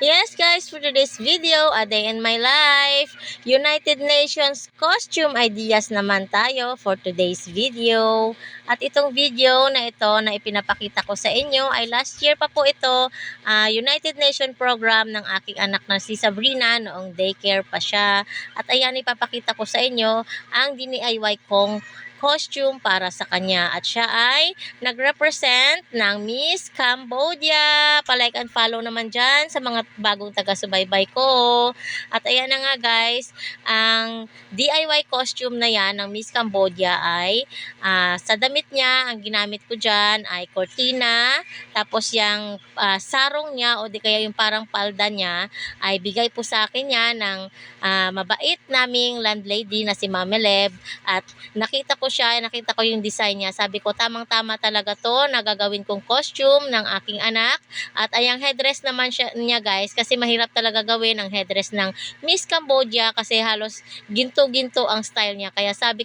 Yes guys, for today's video, a day in my life, United Nations costume ideas naman tayo for today's video. At itong video na ito na ipinapakita ko sa inyo ay last year pa po ito, United Nations program ng aking anak na si Sabrina noong daycare pa siya. At ayan, ipapakita ko sa inyo ang DIY kong costume para sa kanya. At siya ay nag-represent ng Miss Cambodia. Palike and follow naman dyan sa mga bagong taga-subaybay ko. At ayan na nga guys, ang DIY costume na yan ng Miss Cambodia ay sa damit niya, ang ginamit ko dyan ay cortina. Tapos yung sarong niya o di kaya yung parang palda niya ay bigay po sa akin yan ng mabait naming landlady na si Mami Leb. At nakita ko yung design niya. Sabi ko, tamang-tama talaga to na gagawin kong costume ng aking anak. At ayang headdress naman niya guys, kasi mahirap talaga gawin ang headdress ng Miss Cambodia kasi halos ginto-ginto ang style niya. Kaya sabi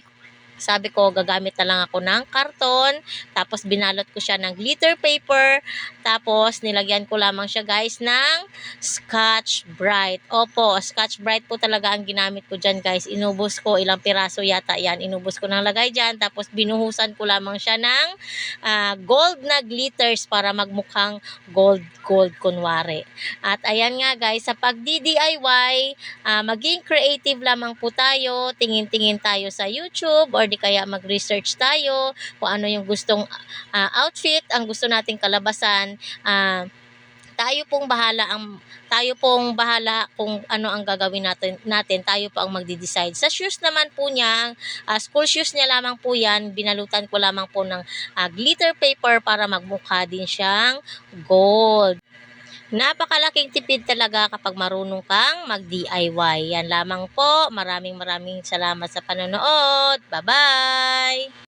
ko, gagamit na lang ako ng karton, tapos binalot ko siya ng glitter paper, tapos nilagyan ko lamang siya guys ng Scotch Brite. Opo, Scotch Brite po talaga ang ginamit ko dyan guys. Inubos ko, ilang piraso yata yan, inubos ko ng lagay dyan, tapos binuhusan ko lamang siya ng gold na glitters para magmukhang gold kunwari. At ayan nga guys, sa pag-DIY, maging creative lamang po tayo, tingin-tingin tayo sa YouTube or di kaya mag-research tayo kung ano yung gustong outfit, ang gusto nating kalabasan. Tayo pong bahala kung ano ang gagawin natin. Tayo po ang magde-decide. Sa shoes naman po niya, school shoes niya lamang po yan. Binalutan ko lamang po ng glitter paper para magmukha din siyang gold. Napakalaking tipid talaga kapag marunong kang mag-DIY. Yan lamang po. Maraming salamat sa panonood. Bye-bye!